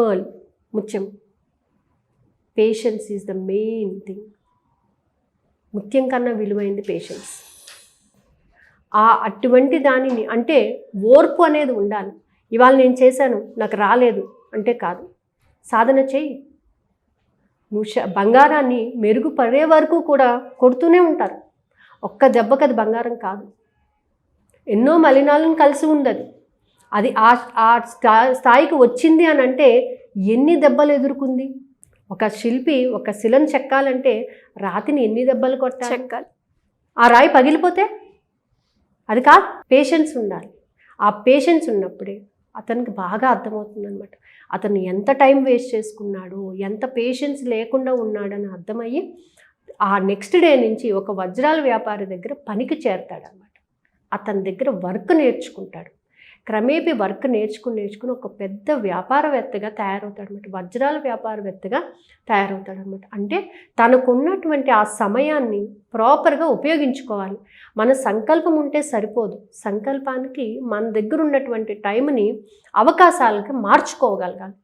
Pearl, ముత్యం. Patience is the main thing. ముత్యం కన్నా విలువైంది పేషెన్స్. అటువంటి దానిని అంటే ఓర్పు అనేది ఉండాలి. ఇవాళ నేను చేశాను, నాకు రాలేదు అంటే కాదు, సాధన చేయి. నువ్వు బంగారాన్ని మెరుగుపడే వరకు కూడా కొడుతూనే ఉంటారు. ఒక్క దెబ్బకి అది బంగారం కాదు, ఎన్నో మలినాలను కలిసి ఉంది. అది ఆ స్థాయికి వచ్చింది అని అంటే ఎన్ని దెబ్బలు ఎదుర్కొంది. ఒక శిల్పి ఒక శిలను చెక్కాలంటే రాతిని ఎన్ని దెబ్బలు చెక్కాలి. ఆ రాయి పగిలిపోతే అది కాదు. పేషెన్స్ ఉండాలి. ఆ పేషెన్స్ ఉన్నప్పుడే అతనికి బాగా అర్థమవుతుందన్నమాట. అతను ఎంత టైం వేస్ట్ చేసుకున్నాడు, ఎంత పేషెన్స్ లేకుండా ఉన్నాడని అర్థమయ్యి ఆ నెక్స్ట్ డే నుంచి ఒక వజ్రాల వ్యాపారి దగ్గర పనికి చేరతాడనమాట. అతని దగ్గర వర్క్ నేర్చుకుంటాడు. క్రమేపీ వర్క్ నేర్చుకుని ఒక పెద్ద వ్యాపారవేత్తగా తయారవుతాడనమాట. వజ్రాల వ్యాపారవేత్తగా తయారవుతాడనమాట. అంటే తనకున్నటువంటి ఆ సమయాన్ని ప్రాపర్గా ఉపయోగించుకోవాలి. మన సంకల్పం ఉంటే సరిపోదు. సంకల్పానికి మన దగ్గర ఉన్నటువంటి టైంని అవకాశాలకి మార్చుకోగలగాలి.